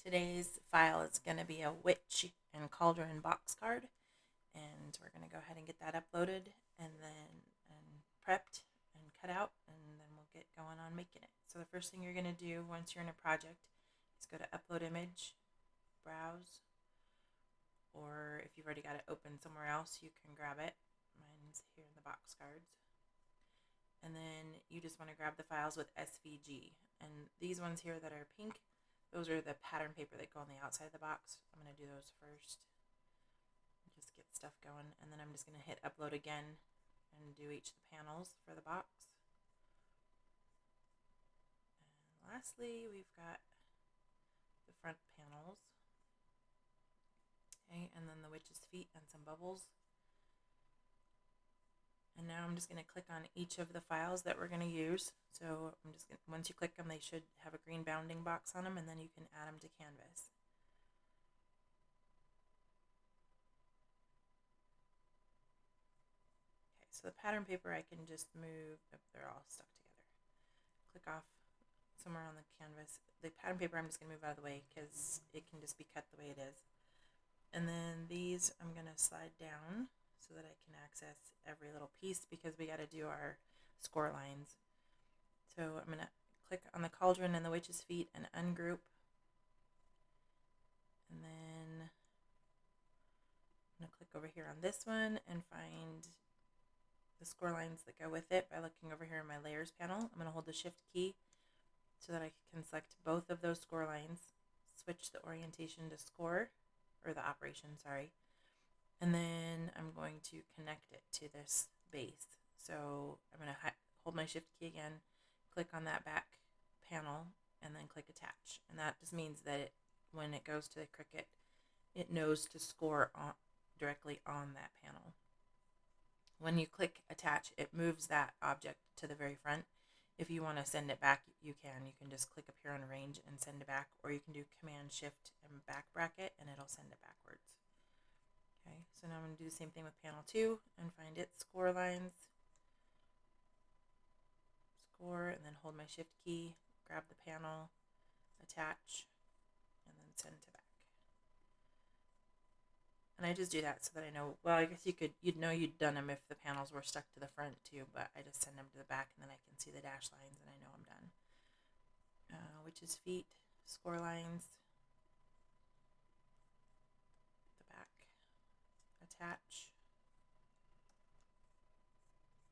Today's file is going to be a witch and cauldron box card, and we're going to go ahead and get that uploaded and prepped and cut out, and then we'll get going on making it. So the first thing you're going to do once you're in a project is go to upload image, browse, or if you've already got it open somewhere else, you can grab it. Mine's here in the box cards. And then you just want to grab the files with SVG. And these ones here that are pink, those are the pattern paper that go on the outside of the box. I'm going to do those first. Just get stuff going. And then I'm just going to hit upload again and do each of the panels for the box. And lastly, we've got the front panels. Okay, and then the witch's feet and some bubbles. And now I'm just going to click on each of the files that we're going to use. So I'm just going to, once you click them, they should have a green bounding box on them, and then you can add them to canvas. Okay, so the pattern paper I can just move if they're all stuck together. Click off somewhere on the canvas. The pattern paper I'm just going to move out of the way because it can just be cut the way it is. And then these I'm going to slide down so that I can access every little piece because we got to do our score lines. So I'm going to click on the cauldron and the witch's feet and ungroup. And then I'm going to click over here on this one and find the score lines that go with it by looking over here in my layers panel. I'm going to hold the shift key so that I can select both of those score lines, switch the orientation to score, or the operation, sorry. And then I'm going to connect it to this base. So I'm going to hold my shift key again, click on that back panel, and then click attach. And that just means that when it goes to the Cricut, it knows to score directly on that panel. When you click attach, it moves that object to the very front. If you want to send it back, you can. You can just click up here on arrange and send it back, or you can do command shift and back bracket and it'll send it backwards. Okay, so now I'm going to do the same thing with panel 2 and find its score lines, score, and then hold my shift key, grab the panel, attach, and then send to back. And I just do that so that I know, well, I guess you'd know you'd done them if the panels were stuck to the front too, but I just send them to the back and then I can see the dash lines and I know I'm done. Witch's feet, score lines, the back, attach,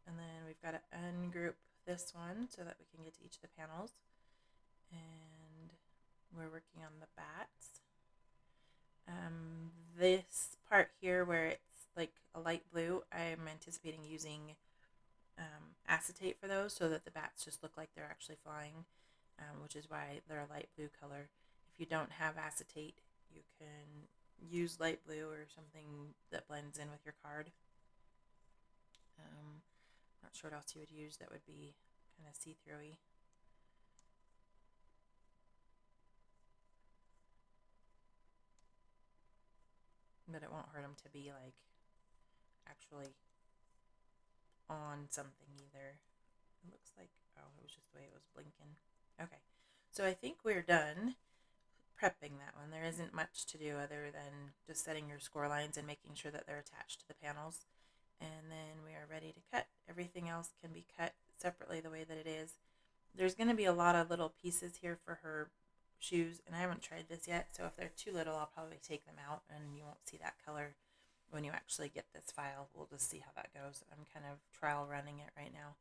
and then we've got to ungroup this one so that we can get to each of the panels. And we're working on the bats. This part here where it's like a light blue, I'm anticipating using acetate for those so that the bats just look like they're actually flying, which is why they're a light blue color. If you don't have acetate, you can use light blue or something that blends in with your card. Not sure what else you would use that would be kind of see-throughy. But it won't hurt them to be like actually on something either. It looks like, oh, it was just the way it was blinking. Okay, so I think we're done prepping that one. There isn't much to do other than just setting your score lines and making sure that they're attached to the panels. And then we are ready to cut. Everything else can be cut separately the way that it is. There's going to be a lot of little pieces here for her shoes, and I haven't tried this yet, so if they're too little, I'll probably take them out, and you won't see that color when you actually get this file. We'll just see how that goes. I'm kind of trial running it right now.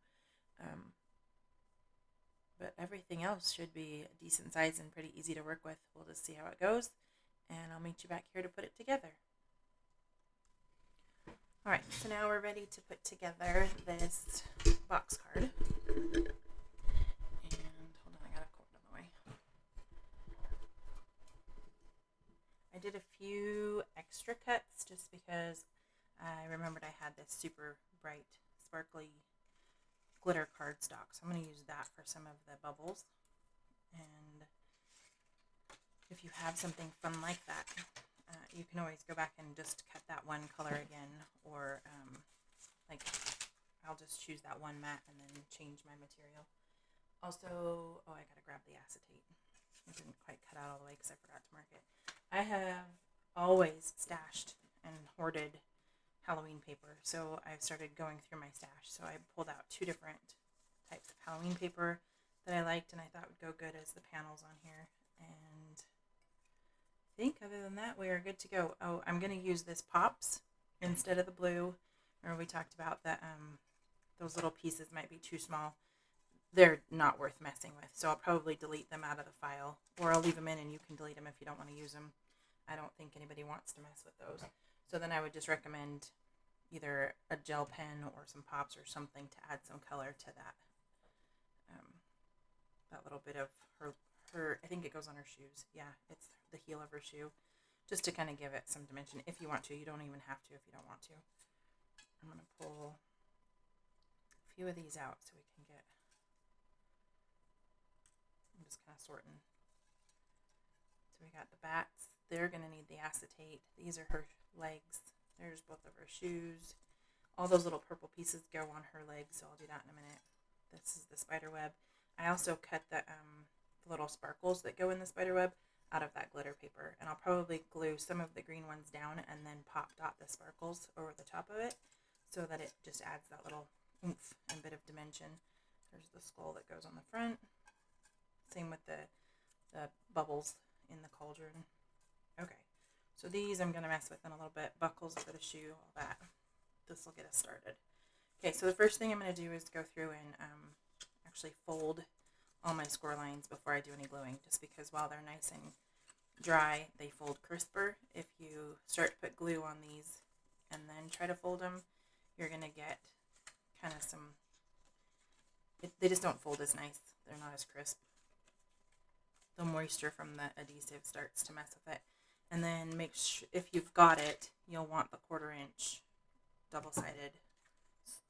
But everything else should be a decent size and pretty easy to work with. We'll just see how it goes, and I'll meet you back here to put it together. Alright, so now we're ready to put together this box card. And hold on, I got a cord on the way. I did a few extra cuts just because I remembered I had this super bright, sparkly glitter cardstock. So I'm going to use that for some of the bubbles. And if you have something fun like that, you can always go back and just cut that one color again, or like I'll just choose that one matte and then change my material. Also, oh, I gotta grab the acetate. It didn't quite cut out all the way because I forgot to mark it. I have always stashed and hoarded Halloween paper, so I started going through my stash. So I pulled out 2 different types of Halloween paper that I liked and I thought would go good as the panels on here. And I think other than that, we are good to go. Oh, I'm going to use this Pops instead of the blue. Remember we talked about that those little pieces might be too small. They're not worth messing with, so I'll probably delete them out of the file, or I'll leave them in and you can delete them if you don't want to use them. I don't think anybody wants to mess with those. So then I would just recommend either a gel pen or some Pops or something to add some color to that. That little bit of her, I think it goes on her shoes. Yeah, it's the heel of her shoe. Just to kind of give it some dimension if you want to. You don't even have to if you don't want to. I'm going to pull a few of these out so we can get, I'm just kind of sorting. So we got the bats. They're going to need the acetate. These are her legs. There's both of her shoes. All those little purple pieces go on her legs, so I'll do that in a minute. This is the spider web. I also cut the little sparkles that go in the spider web out of that glitter paper, and I'll probably glue some of the green ones down and then pop dot the sparkles over the top of it so that it just adds that little oomph and bit of dimension. There's the skull that goes on the front. Same with the bubbles in the cauldron. Okay, so these I'm going to mess with in a little bit. Buckles for the shoe, all that. This will get us started. Okay, so the first thing I'm going to do is go through and actually fold all my score lines before I do any gluing, just because while they're nice and dry, they fold crisper. If you start to put glue on these and then try to fold them, you're going to get kind of some, they just don't fold as nice. They're not as crisp. The moisture from the adhesive starts to mess with it. And then make sure, if you've got it, you'll want the 1/4 inch double-sided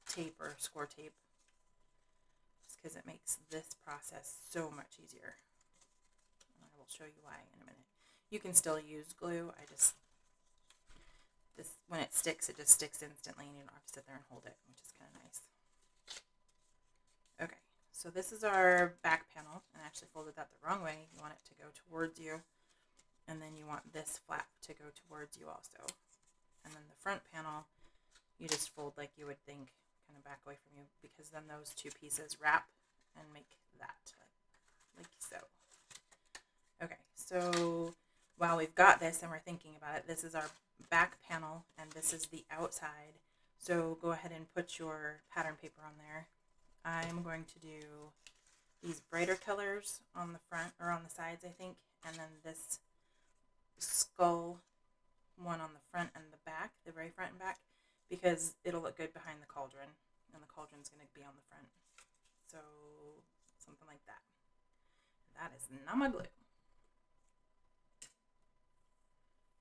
tape or score tape, just because it makes this process so much easier. And I will show you why in a minute. You can still use glue. This when it sticks, it just sticks instantly and you don't have to sit there and hold it, which is kind of nice. Okay, so this is our back panel, and I actually folded that the wrong way. You want it to go towards you, and then you want this flap to go towards you also. And then the front panel, you just fold like you would think, kind of back away from you, because then those 2 pieces wrap and make that, like so. Okay, so while we've got this and we're thinking about it, this is our back panel and this is the outside. So go ahead and put your pattern paper on there. I'm going to do these brighter colors on the front, or on the sides, I think, and then this skull one on the front and the back, the very front and back, because it'll look good behind the cauldron, and the cauldron's going to be on the front. So something like that. That is not my glue.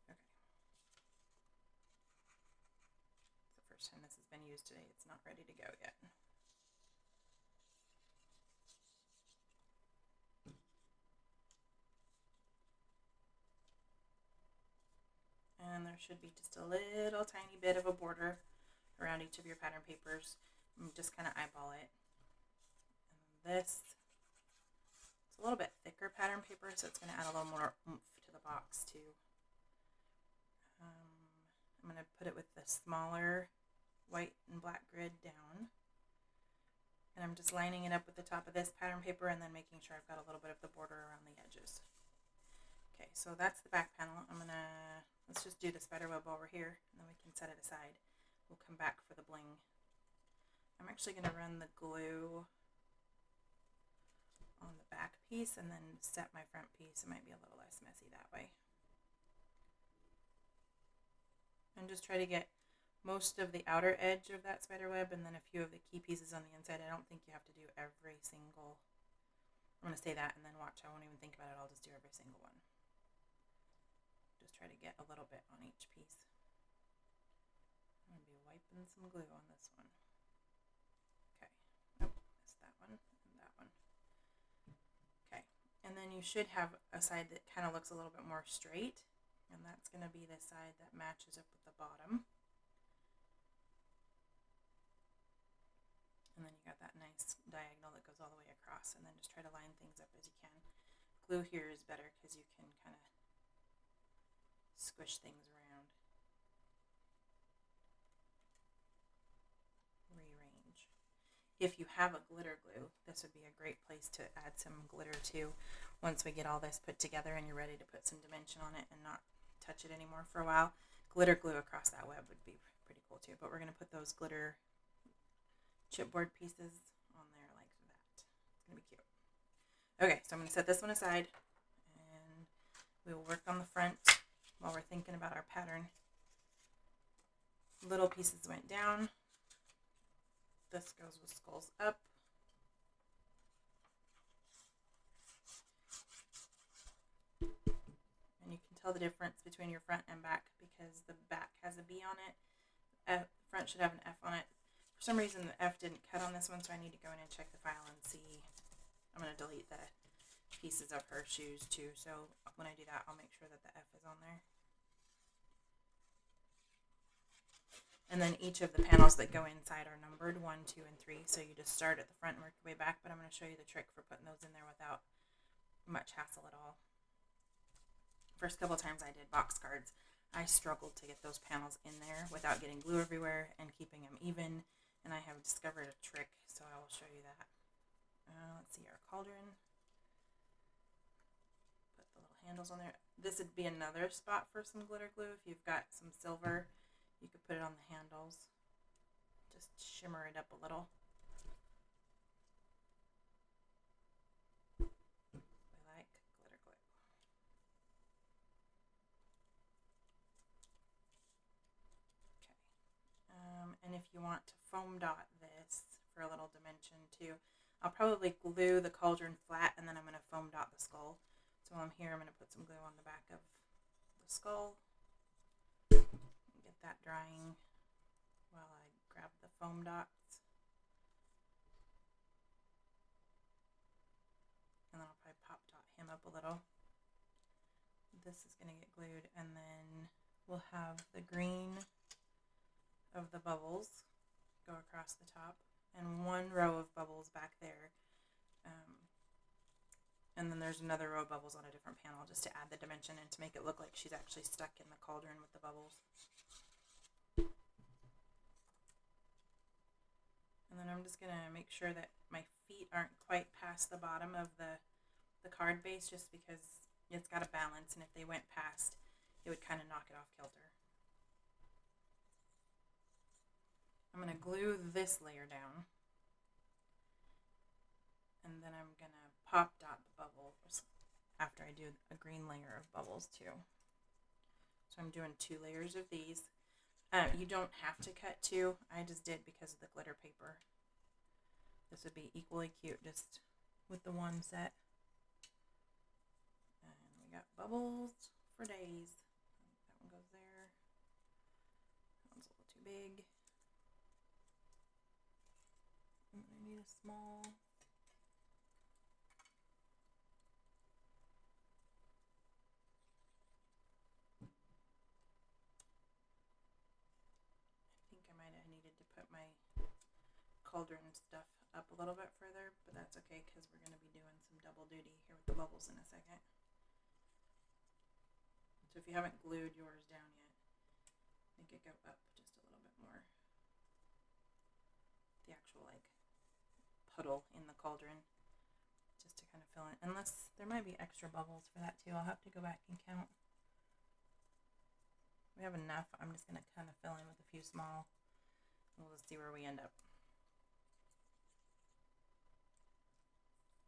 Okay. It's the first time this has been used today. It's not ready to go yet. And there should be just a little tiny bit of a border around each of your pattern papers. Just kind of eyeball it. And this, it's a little bit thicker pattern paper, so it's going to add a little more oomph to the box too. I'm going to put it with the smaller white and black grid down. And I'm just lining it up with the top of this pattern paper and then making sure I've got a little bit of the border around the edges. Okay, so that's the back panel. Let's just do the spider web while we're here, and then we can set it aside. We'll come back for the bling. I'm actually going to run the glue on the back piece and then set my front piece. It might be a little less messy that way. And just try to get most of the outer edge of that spider web and then a few of the key pieces on the inside. I don't think you have to do every single, I'm going to say that and then watch, I won't even think about it, I'll just do every single one. Just try to get a little bit on each piece. I'm going to be wiping some glue on this one. Okay, oh, missed that one and that one. Okay, and then you should have a side that kind of looks a little bit more straight, and that's going to be the side that matches up with the bottom. And then you got that nice diagonal that goes all the way across, and then just try to line things up as you can. glue here is better because you can kind of squish things around. Rearrange. If you have a glitter glue, this would be a great place to add some glitter to once we get all this put together and you're ready to put some dimension on it and not touch it anymore for a while. Glitter glue across that web would be pretty cool too, but we're going to put those glitter chipboard pieces on there like that. It's going to be cute. Okay, so I'm going to set this one aside and we will work on the front while we're thinking about our pattern. Little pieces went down. This goes with skulls up. And you can tell the difference between your front and back because the back has a B on it. Front should have an F on it. For some reason the F didn't cut on this one, so I need to go in and check the file and see. I'm going to delete the pieces of her shoes too, so when I do that I'll make sure that the F is on there. And then each of the panels that go inside are numbered 1, 2, and 3. So you just start at the front and work your way back. But I'm going to show you the trick for putting those in there without much hassle at all. First couple times I did box cards, I struggled to get those panels in there without getting glue everywhere and keeping them even. And I have discovered a trick, so I will show you that. Let's see, our cauldron. Put the little handles on there. This would be another spot for some glitter glue. If you've got some silver, you could put it on the handles. Just shimmer it up a little. I like glitter glue. Okay. And if you want to foam dot this for a little dimension too, I'll probably glue the cauldron flat and then I'm going to foam dot the skull. So while I'm here, I'm going to put some glue on the back of the skull. Get that drying while I grab the foam dots. And then I'll probably pop dot him up a little. This is going to get glued, and then we'll have the green of the bubbles go across the top and one row of bubbles back there. And then there's another row of bubbles on a different panel just to add the dimension and to make it look like she's actually stuck in the cauldron with the bubbles. And then I'm just going to make sure that my feet aren't quite past the bottom of the card base just because it's got a balance, and if they went past, it would kind of knock it off kilter. I'm going to glue this layer down, and then I'm going to pop dot the bubbles after I do a green layer of bubbles too. So I'm doing 2 layers of these. You don't have to cut 2. I just did because of the glitter paper. This would be equally cute just with the one set. And we got bubbles for days. That one goes there. That one's a little too big. And I need a small. My cauldron stuff up a little bit further, but that's okay because we're going to be doing some double duty here with the bubbles in a second. So if you haven't glued yours down yet, make it go up just a little bit more. The actual like puddle in the cauldron, just to kind of fill in. Unless there might be extra bubbles for that too. I'll have to go back and count. We have enough. I'm just going to kind of fill in with a few small. We'll just see where we end up.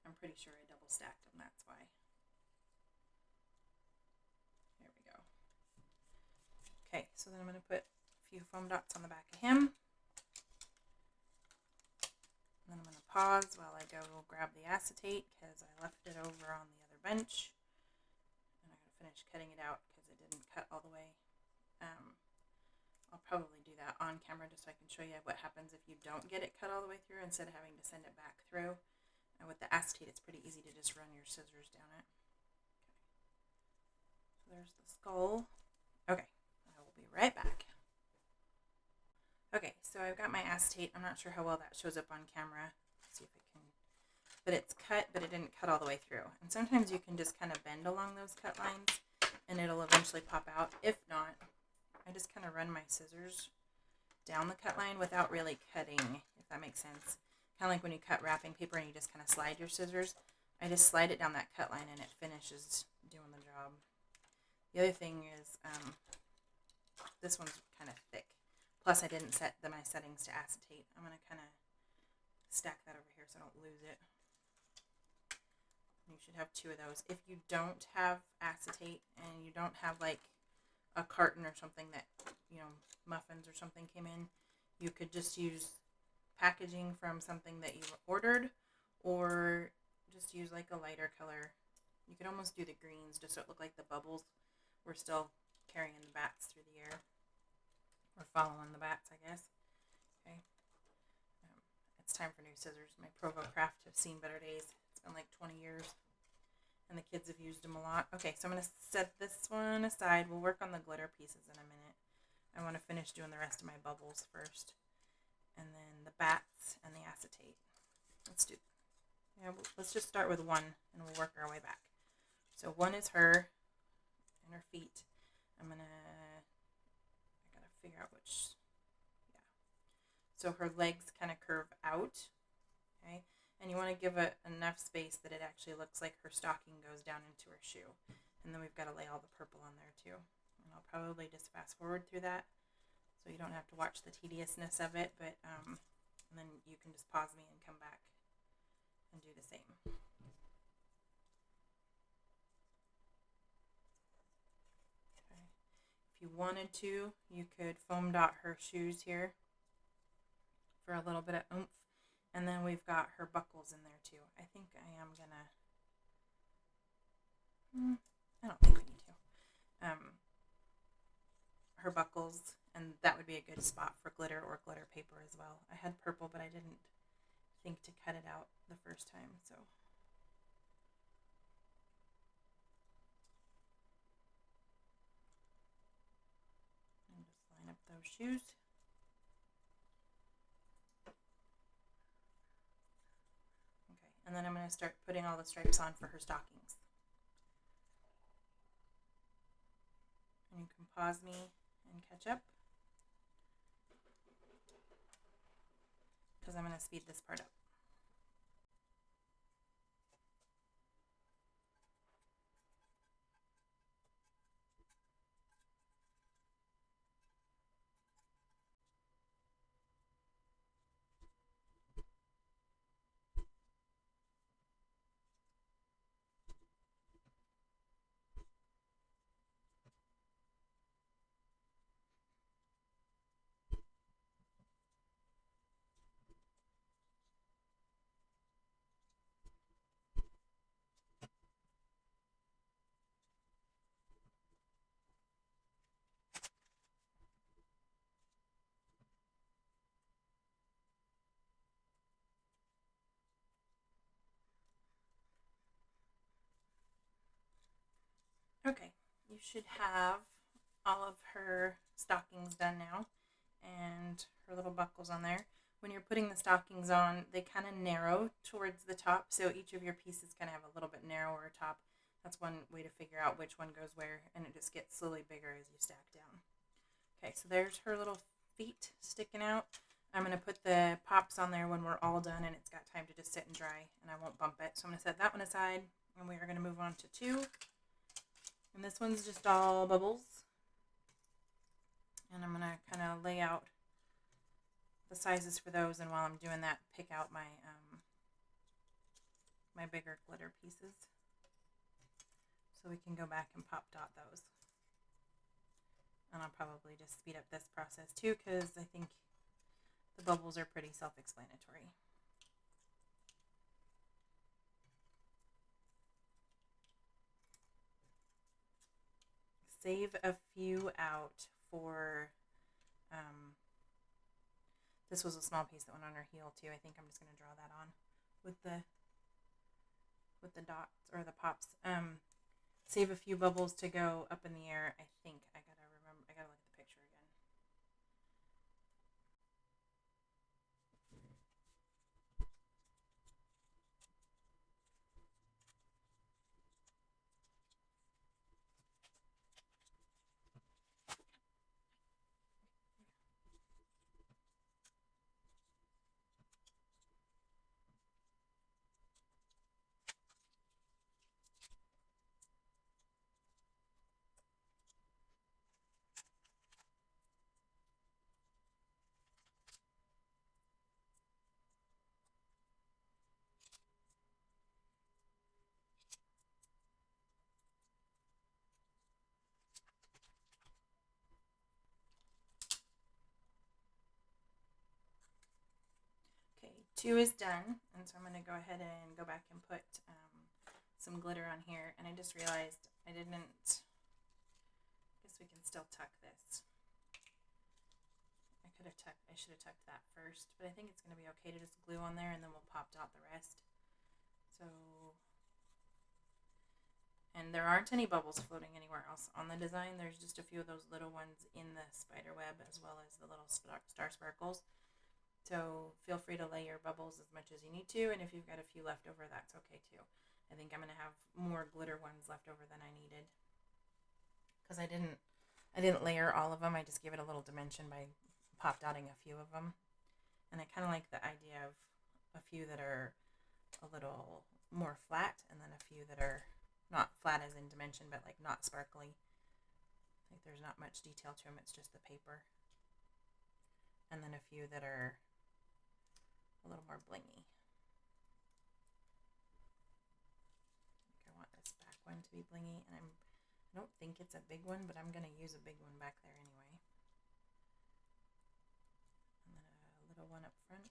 I'm pretty sure I double stacked them, that's why. There we go. Okay, so then I'm going to put a few foam dots on the back of him. And then I'm going to pause while I go grab the acetate because I left it over on the other bench. And I'm going to finish cutting it out because it didn't cut all the way. I'll probably do that on camera just so I can show you what happens if you don't get it cut all the way through instead of having to send it back through. And with the acetate, it's pretty easy to just run your scissors down it. Okay. So there's the skull. Okay, I will be right back. Okay, so I've got my acetate. I'm not sure how well that shows up on camera. Let's see if I can but it's cut, but it didn't cut all the way through. And sometimes you can just kind of bend along those cut lines and it'll eventually pop out. If not, I just kind of run my scissors down the cut line without really cutting, if that makes sense. Kind of like when you cut wrapping paper and you just kind of slide your scissors. I just slide it down that cut line and it finishes doing the job. The other thing is, this one's kind of thick. Plus I didn't set my settings to acetate. I'm going to kind of stack that over here so I don't lose it. You should have 2 of those. If you don't have acetate and you don't have like a carton or something that, you know, muffins or something came in, you could just use packaging from something that you ordered, or just use like a lighter color. You could almost do the greens just so it looked like the bubbles were still carrying the bats through the air, or following the bats, I guess. Okay. It's time for new scissors. My Provo Craft have seen better days. It's been like 20 years. And the kids have used them a lot. Okay, so I'm going to set this one aside. We'll work on the glitter pieces in a minute. I want to finish doing the rest of my bubbles first. And then the bats and the acetate. Let's just start with one and we'll work our way back. So one is her and her feet. I gotta figure out which, yeah. So her legs kind of curve out, okay? And you want to give it enough space that it actually looks like her stocking goes down into her shoe. And then we've got to lay all the purple on there too. And I'll probably just fast forward through that so you don't have to watch the tediousness of it, but and then you can just pause me and come back and do the same. Okay. If you wanted to, you could foam dot her shoes here for a little bit of oomph. And then we've got her buckles in there too. I think I am gonna, I don't think we need to. Her buckles, and that would be a good spot for glitter or glitter paper as well. I had purple, but I didn't think to cut it out the first time, so. And just line up those shoes. Okay, and then I'm going to start putting all the stripes on for her stockings. And you can pause me and catch up, because I'm going to speed this part up. Okay, you should have all of her stockings done now and her little buckles on there. When you're putting the stockings on, they kind of narrow towards the top, so each of your pieces kind of have a little bit narrower top. That's one way to figure out which one goes where, and it just gets slowly bigger as you stack down. Okay, so there's her little feet sticking out. I'm going to put the pops on there when we're all done and it's got time to just sit and dry, and I won't bump it. So I'm going to set that one aside, and we are going to move on to 2. And this one's just all bubbles. And I'm going to kind of lay out the sizes for those, and while I'm doing that, pick out my my bigger glitter pieces, so we can go back and pop dot those. And I'll probably just speed up this process too, because I think the bubbles are pretty self-explanatory. Save a few out for, this was a small piece that went on her heel too. I think I'm just going to draw that on with the dots or the pops. Save a few bubbles to go up in the air. I think I gotta remember. I gotta look at the picture again. 2 is done, and so I'm going to go ahead and go back and put some glitter on here. And I just realized I didn't, I guess we can still tuck this. I should have tucked that first, but I think it's going to be okay to just glue on there, and then we'll pop dot the rest. So, and there aren't any bubbles floating anywhere else on the design. There's just a few of those little ones in the spider web, as well as the little star sparkles. So feel free to lay your bubbles as much as you need to, and if you've got a few left over, that's okay too. I think I'm going to have more glitter ones left over than I needed, because I didn't layer all of them. I just gave it a little dimension by pop dotting a few of them, and I kind of like the idea of a few that are a little more flat, and then a few that are not flat as in dimension, but like not sparkly. Like there's not much detail to them, it's just the paper. And then a few that are a little more blingy. I want this back one to be blingy, and I don't think it's a big one, but I'm going to use a big one back there anyway. And then a little one up front.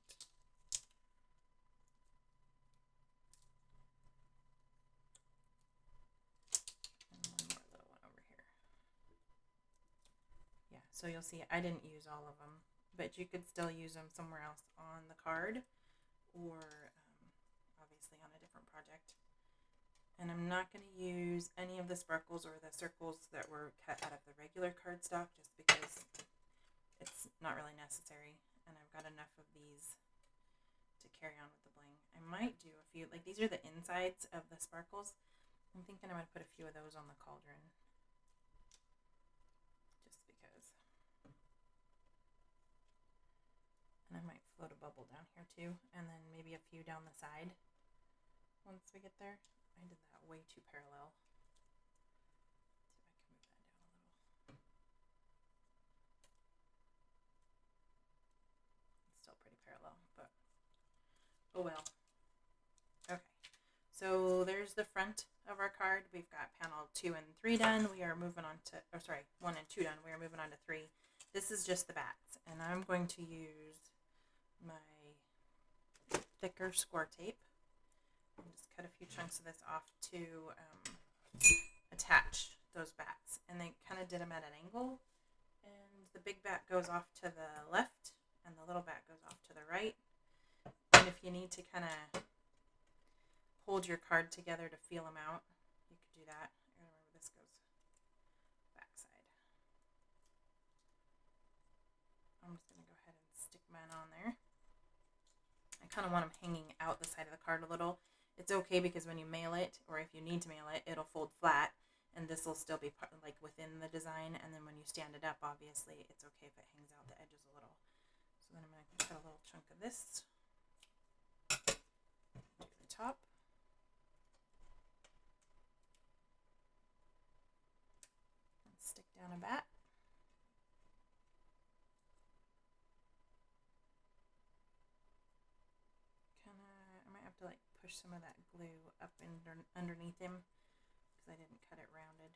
And one more little one over here. Yeah, so you'll see I didn't use all of them, but you could still use them somewhere else on the card, or obviously on a different project. And I'm not going to use any of the sparkles or the circles that were cut out of the regular cardstock, just because it's not really necessary, and I've got enough of these to carry on with the bling. I might do a few, like these are the insides of the sparkles. I'm thinking I'm going to put a few of those on the cauldron, just because. And I might float a bubble down here too, and then maybe a few down the side once we get there. I did that way too parallel. Let's see if I can move that down a little. It's still pretty parallel, but oh well. Okay, so there's the front of our card. We've got panel 2 and 3 done. We are moving on to, 1 and 2 done. We are moving on to 3. This is just the bats, and I'm going to use my thicker score tape. Just cut a few chunks of this off to attach those bats, and they kind of did them at an angle, and the big bat goes off to the left and the little bat goes off to the right. And if you need to kind of hold your card together to feel them out, you could do that. I remember this goes backside. I'm just going to go ahead and stick mine on there. I kind of want them hanging out the side of the card a little. It's okay because when you mail it, or if you need to mail it, it'll fold flat, and this will still be part, like within the design. And then when you stand it up, obviously, it's okay if it hangs out the edges a little. So then I'm going to cut a little chunk of this to the top. And stick down a bat. I might have to like push some of that glue up underneath him, because I didn't cut it rounded.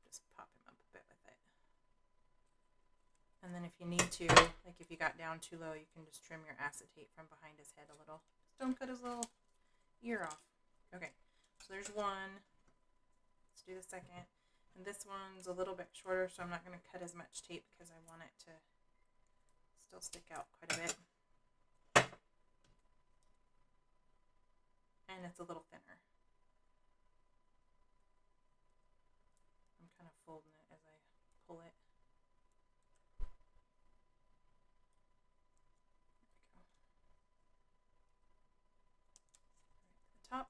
Just pop him up a bit with it. And then if you need to, like if you got down too low, you can just trim your acetate from behind his head a little. Just don't cut his little ear off. Okay, so there's one. Let's do the second. And this one's a little bit shorter, so I'm not going to cut as much tape because I want it to still stick out quite a bit. And it's a little thinner. I'm kind of folding it as I pull it. There we go. Right to the top.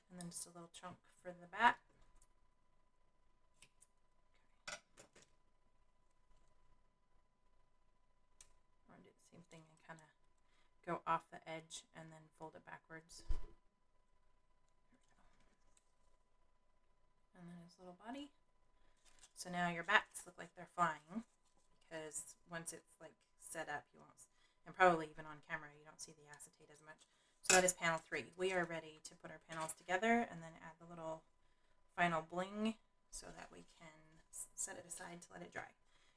And then just a little chunk for the bat. Same thing, and kind of go off the edge and then fold it backwards. There we go. And then his little body. So now your bats look like they're flying, because once it's like set up, you won't, and probably even on camera, you don't see the acetate as much. So that is panel 3. We are ready to put our panels together and then add the little final bling so that we can set it aside to let it dry.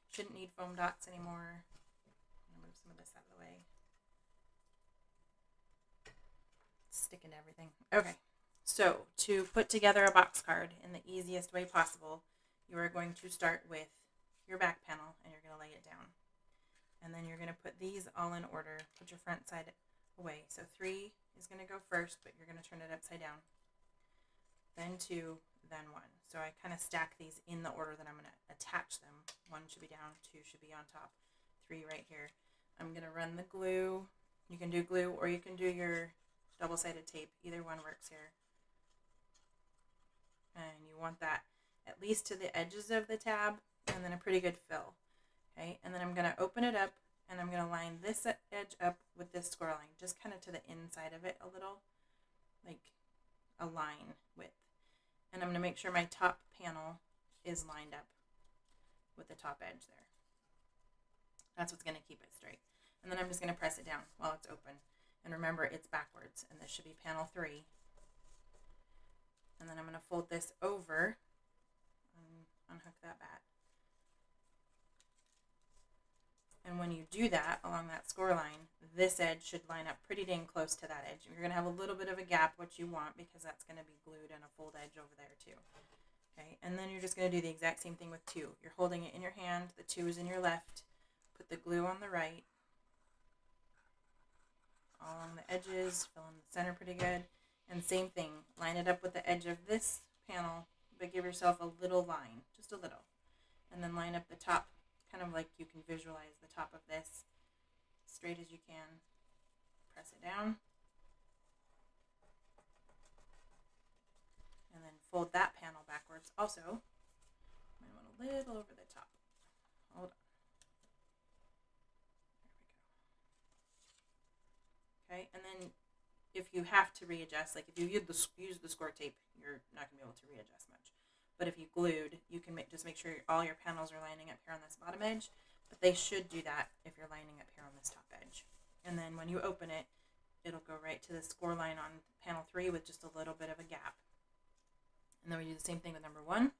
Shouldn't need foam dots anymore. I'm going to move some of this out of the way. Sticking to everything. Okay, so to put together a box card in the easiest way possible, you are going to start with your back panel and you're going to lay it down. And then you're going to put these all in order. Put your front side away. So 3 is going to go first, but you're going to turn it upside down. Then 2, then 1. So I kind of stack these in the order that I'm going to attach them. 1 should be down, 2 should be on top, 3 right here. I'm going to run the glue. You can do glue or you can do your double-sided tape. Either one works here. And you want that at least to the edges of the tab and then a pretty good fill. Okay, and then I'm going to open it up and I'm going to line this edge up with this score line, just kind of to the inside of it a little, like a line width. And I'm going to make sure my top panel is lined up with the top edge there. That's what's going to keep it straight. And then I'm just going to press it down while it's open. And remember, it's backwards, and this should be panel 3. And then I'm going to fold this over and unhook that back. And when you do that along that score line, this edge should line up pretty dang close to that edge. You're going to have a little bit of a gap, which you want, because that's going to be glued and a fold edge over there too. Okay, and then you're just going to do the exact same thing with 2. You're holding it in your hand, the 2 is in your left, put the glue on the right, all along the edges, fill in the center pretty good, and same thing, line it up with the edge of this panel, but give yourself a little line, just a little, and then line up the top, kind of like you can visualize the top of this, straight as you can, press it down, and then fold that panel backwards also. I want a little over the top. Hold on. There we go. Okay, and then if you have to readjust, like if you use the score tape, you're not going to be able to readjust much. But if you glued, you can just make sure all your panels are lining up here on this bottom edge. But they should do that if you're lining up here on this top edge. And then when you open it, it'll go right to the score line on panel 3 with just a little bit of a gap. And then we do the same thing with number 1.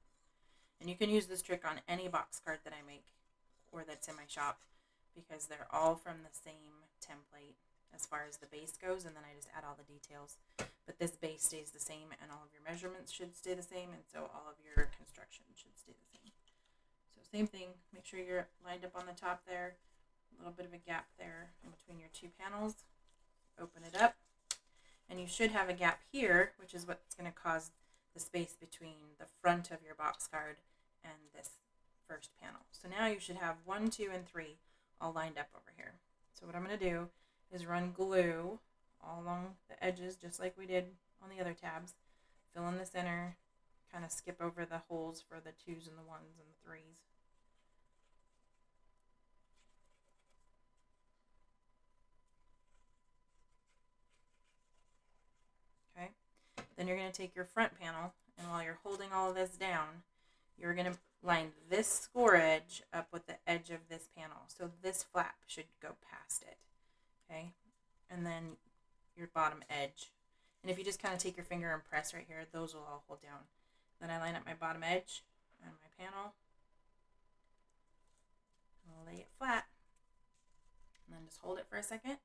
And you can use this trick on any box card that I make or that's in my shop, because they're all from the same template as far as the base goes, and then I just add all the details. But this base stays the same, and all of your measurements should stay the same, and so all of your construction should stay the same. So same thing, make sure you're lined up on the top there, a little bit of a gap there in between your 2 panels. Open it up, and you should have a gap here, which is what's going to cause the space between the front of your box card and this first panel. So now you should have 1, 2, and 3 all lined up over here. So what I'm going to do is run glue all along the edges, just like we did on the other tabs. Fill in the center, kind of skip over the holes for the 2s and the 1s and the 3s. Okay, then you're going to take your front panel, and while you're holding all of this down, you're going to line this score edge up with the edge of this panel. So this flap should go past it. Okay, and then your bottom edge. And if you just kind of take your finger and press right here, those will all hold down. Then I line up my bottom edge on my panel. I'll lay it flat. And then just hold it for a second.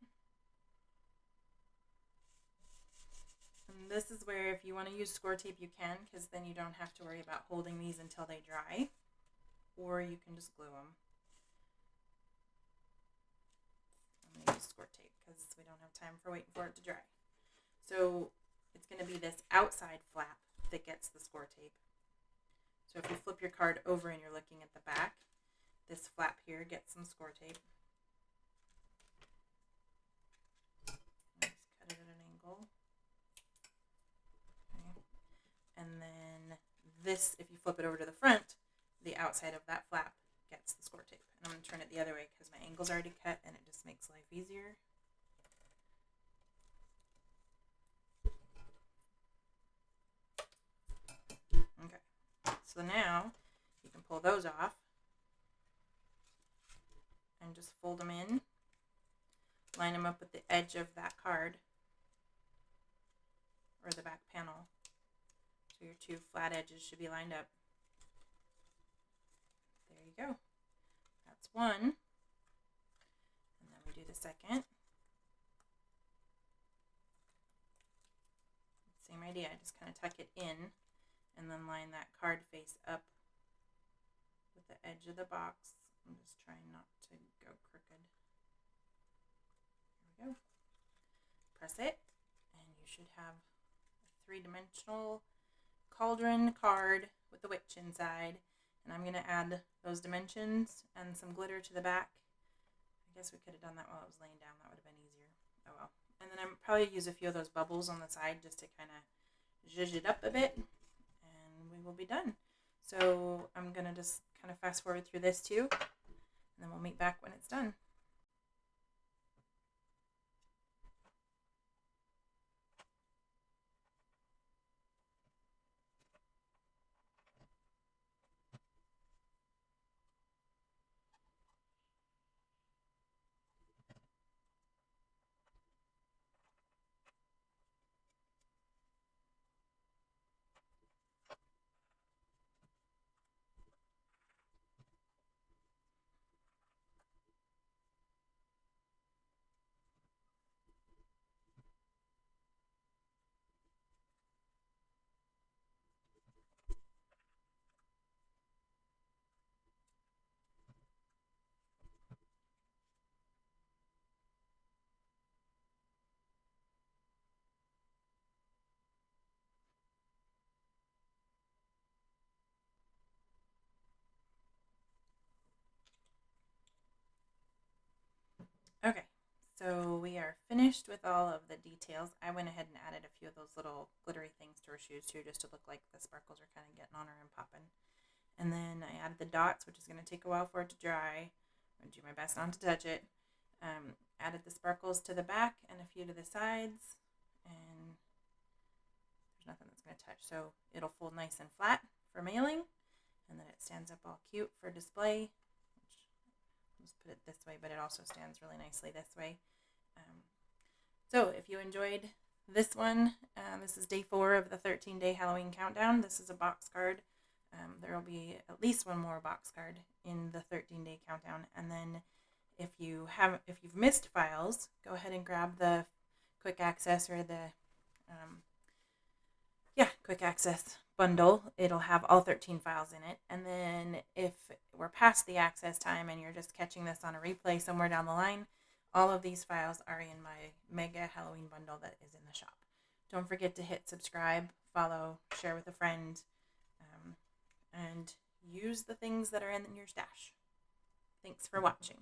And this is where, if you want to use score tape, you can, because then you don't have to worry about holding these until they dry. Or you can just glue them. I'm going to use score tape because we don't have time for waiting for it to dry. So it's going to be this outside flap that gets the score tape. So if you flip your card over and you're looking at the back, this flap here gets some score tape. Just cut it at an angle. Okay. And then this, if you flip it over to the front, the outside of that flap gets the score tape. And I'm going to turn it the other way because my angle's already cut and it just makes life easier. Okay, so now you can pull those off and just fold them in, line them up with the edge of that card or the back panel. So your 2 flat edges should be lined up. we go. That's one. And then we do the second. Same idea, just kind of tuck it in and then line that card face up with the edge of the box. I'm just trying not to go crooked. There we go. Press it, and you should have a three-dimensional cauldron card with the witch inside. And I'm going to add those dimensions and some glitter to the back. I guess we could have done that while it was laying down. That would have been easier. Oh well. And then I'm probably use a few of those bubbles on the side just to kind of zhuzh it up a bit, and we will be done. So I'm gonna just kind of fast forward through this too, and then we'll meet back when it's done. Okay, so we are finished with all of the details. I went ahead and added a few of those little glittery things to her shoes too, just to look like the sparkles are kind of getting on her and popping. And then I added the dots, which is going to take a while for it to dry. I'm going to do my best not to touch it. Added the sparkles to the back and a few to the sides, and there's nothing that's going to touch. So it'll fold nice and flat for mailing, and then it stands up all cute for display. Just put it this way, but it also stands really nicely this way. So if you enjoyed this one, this is day 4 of the 13-day Halloween countdown. This is a box card. There will be at least one more box card in the 13-day countdown, and then if you've missed files, go ahead and grab the quick access or the quick access bundle. It'll have all 13 files in it. And then if we're past the access time and you're just catching this on a replay somewhere down the line, all of these files are in my mega Halloween bundle that is in the shop. Don't forget to hit subscribe, follow, share with a friend, and use the things that are in your stash. Thanks for watching.